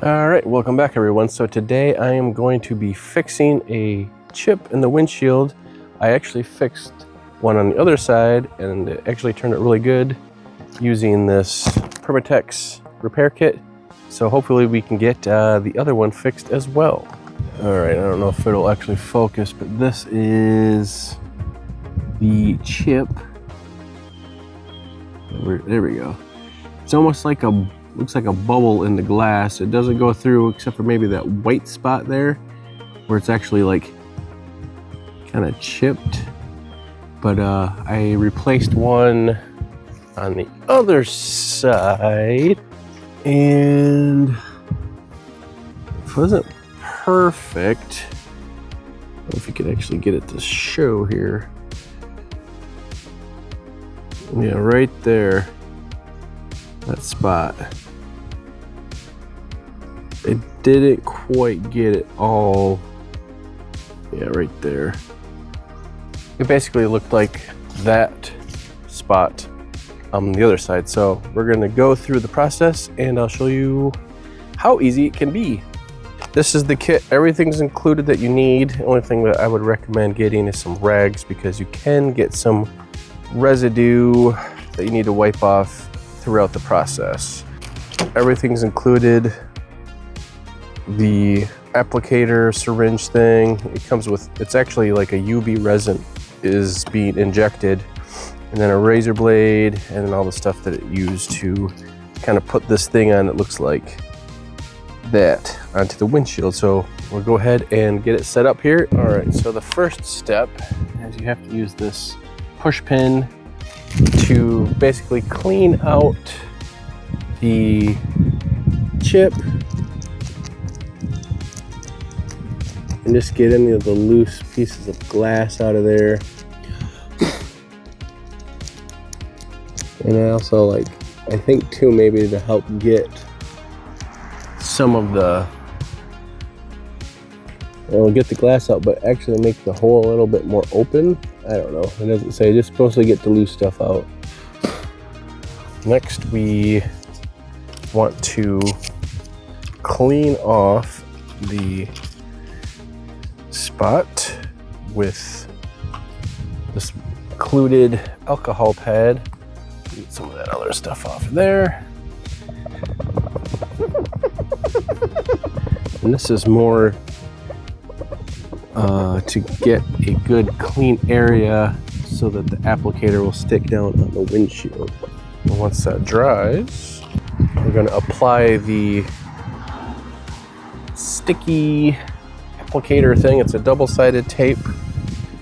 All right, welcome back everyone. So today I am going to be fixing a chip in the windshield. I actually fixed one on the other side and it actually turned out really good using this Permatex repair kit. So hopefully we can get the other one fixed as well. All right, I don't know if it'll actually focus, but this is the chip. There we go. It's almost like looks like a bubble in the glass. It doesn't go through except for maybe that white spot there where it's actually like kind of chipped. But I replaced one on the other side and it wasn't perfect. I don't know if you could actually get it to show here. Yeah, right there, that spot. It didn't quite get it all. Yeah, right there. It basically looked like that spot on the other side. So we're gonna go through the process and I'll show you how easy it can be. This is the kit. Everything's included that you need. The only thing that I would recommend getting is some rags because you can get some residue that you need to wipe off throughout the process. Everything's included. The applicator syringe thing, it comes with, it's actually like a UV resin is being injected, and then a razor blade, and then all the stuff that it used to kind of put this thing on that looks like that onto the windshield. So we'll go ahead and get it set up here. All right, so the first step is you have to use this push pin to basically clean out the chip and just get any of the loose pieces of glass out of there. And I also I think too, maybe to help get some of the, get the glass out, but actually make the hole a little bit more open. I don't know, it doesn't say, just supposed to get the loose stuff out. Next, we want to clean off the spot with this included alcohol pad. Get some of that other stuff off of there. And this is more to get a good clean area so that the applicator will stick down on the windshield. And once that dries, we're going to apply the sticky applicator thing. It's a double-sided tape.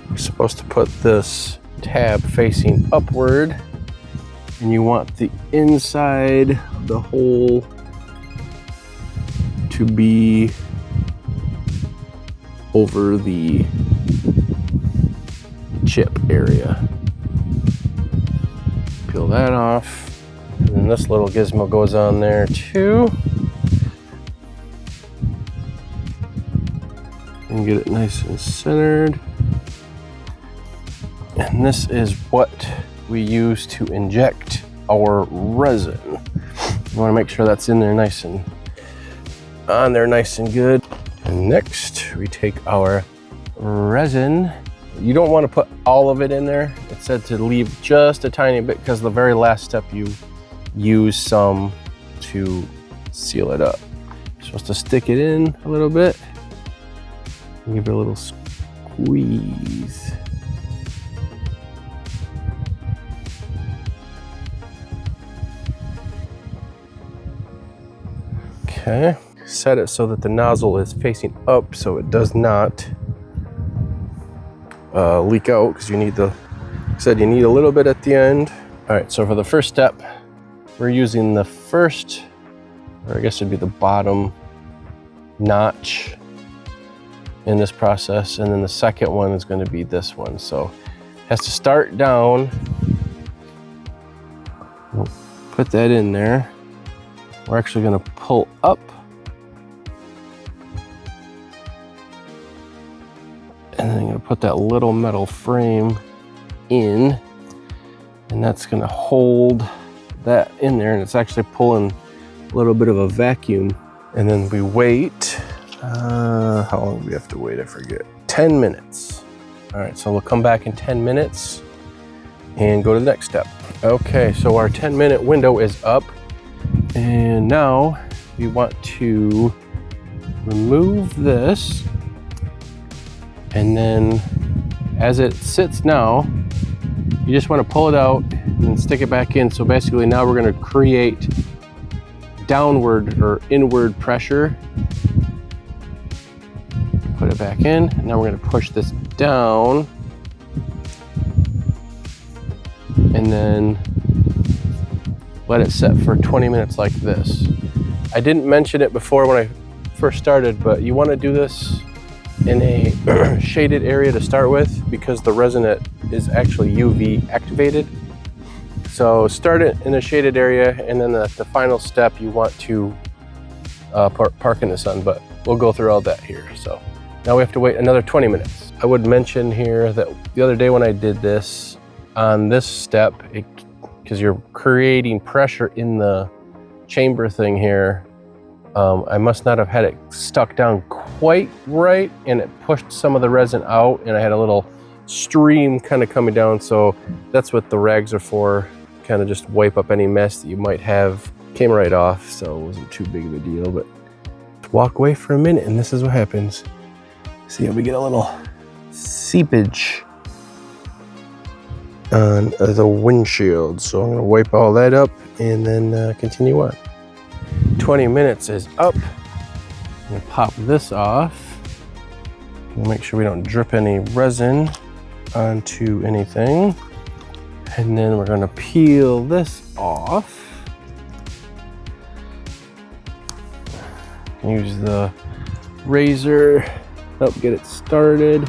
You're supposed to put this tab facing upward, and you want the inside of the hole to be over the chip area. Peel that off, and then this little gizmo goes on there too. And get it nice and centered. And this is what we use to inject our resin. You want to make sure that's in there nice and on there nice and good. And next we take our resin. You don't want to put all of it in there. It said to leave just a tiny bit because the very last step you use some to seal it up. You're supposed to stick it in a little bit. Give it a little squeeze. Okay, set it so that the nozzle is facing up so it does not leak out, because you need you need a little bit at the end. All right, so for the first step, we're using the first, or I guess it'd be the bottom notch in this process, and then the second one is going to be this one. So it has to start down. We'll put that in there. We're actually going to pull up and then I'm going to put that little metal frame in, and that's going to hold that in there, and it's actually pulling a little bit of a vacuum And then we wait, how long do we have to wait? I forget. 10 minutes. All right, so we'll come back in 10 minutes and go to the next step. Okay, so our 10-minute window is up. And now we want to remove this. And then as it sits now, you just want to pull it out and stick it back in. So basically now we're going to create downward or inward pressure. Put it back in. And now we're going to push this down. And then let it set for 20 minutes like this. I didn't mention it before when I first started, but you want to do this in a shaded area to start with because the resin is actually UV activated. So start it in a shaded area, and then the final step you want to park in the sun, but we'll go through all that here. So now we have to wait another 20 minutes. I would mention here that the other day when I did this, on this step, because you're creating pressure in the chamber thing here, I must not have had it stuck down quite right, and it pushed some of the resin out, and I had a little stream kind of coming down. So that's what the rags are for, kind of just wipe up any mess that you might have. Came right off, so it wasn't too big of a deal, but walk away for a minute and this is what happens. See how we get a little seepage on the windshield. So I'm gonna wipe all that up and then continue on. 20 minutes is up. I'm gonna pop this off. We'll make sure we don't drip any resin onto anything. And then we're gonna peel this off. Use the razor, help get it started.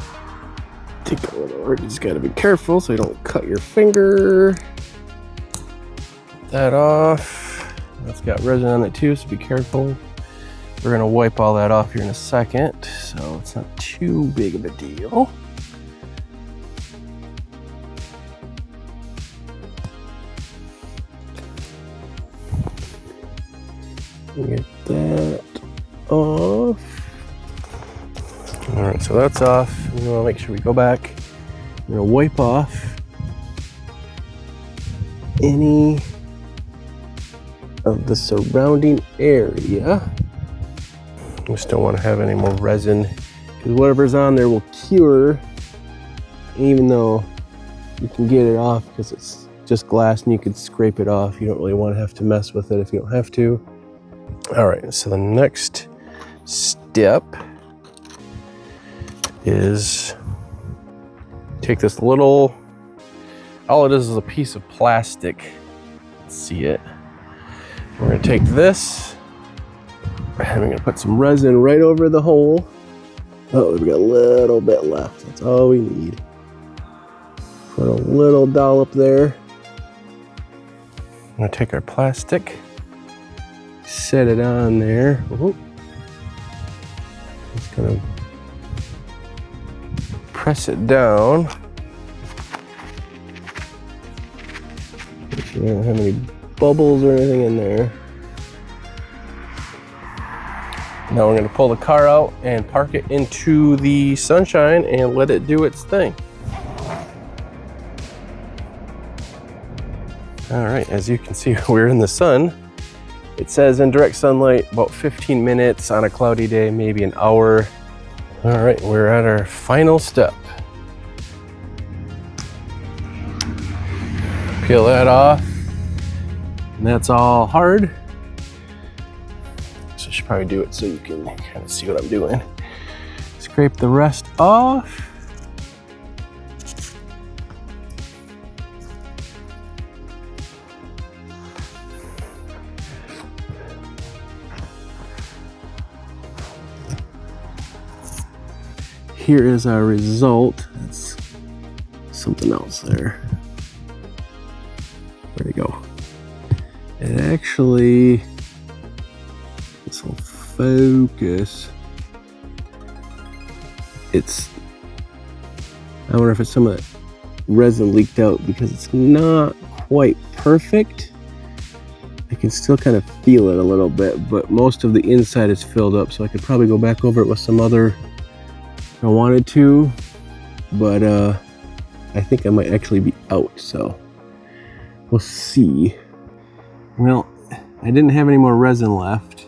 Take a little, you just gotta be careful so you don't cut your finger. Get that off. That's got resin on it too, so be careful. We're gonna wipe all that off here in a second, so it's not too big of a deal. Get that off. All right, so that's off. We want to make sure we go back. We're going to wipe off any of the surrounding area. We just don't want to have any more resin because whatever's on there will cure, even though you can get it off because it's just glass and you could scrape it off. You don't really want to have to mess with it if you don't have to. All right, so the next step is take this little, all it is a piece of plastic. Let's see it. We're gonna take this and we're gonna put some resin right over the hole. Oh, we got a little bit left. That's all we need. Put a little dollop there. I'm gonna take our plastic, set it on there. Whoop. Just gonna press it down. Make sure we don't have any bubbles or anything in there. Now we're gonna pull the car out and park it into the sunshine and let it do its thing. All right, as you can see, we're in the sun. It says in direct sunlight, about 15 minutes, on a cloudy day, maybe an hour. All right, we're at our final step. Peel that off, and that's all hard. So I should probably do it so you can kind of see what I'm doing. Scrape the rest off. Here is our result. That's something else there. Where'd it go? It actually, this will focus. I wonder if it's some of that resin leaked out because it's not quite perfect. I can still kind of feel it a little bit, but most of the inside is filled up, so I could probably go back over it with some other if I wanted to, but I think I might actually be out, so we'll see. Well, I didn't have any more resin left.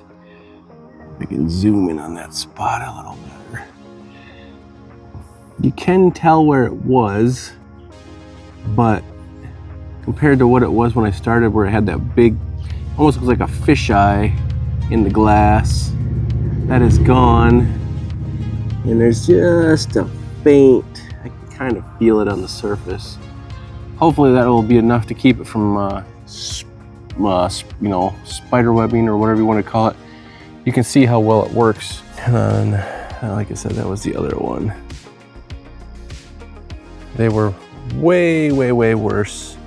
I can zoom in on that spot a little better. You can tell where it was, but compared to what it was when I started, where it had that big, almost looks like a fisheye in the glass, that is gone. And there's just a faint, I can kind of feel it on the surface. Hopefully that will be enough to keep it from you know, spider webbing or whatever you want to call it. You can see how well it works. And like I said, that was the other one. They were way, way, way worse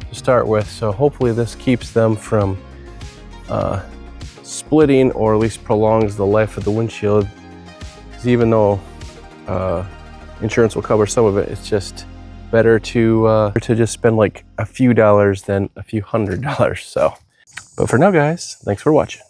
to start with. So hopefully this keeps them from splitting, or at least prolongs the life of the windshield. Because even though insurance will cover some of it, it's just better to just spend like a few dollars than a few $100s. So, but for now, guys, thanks for watching.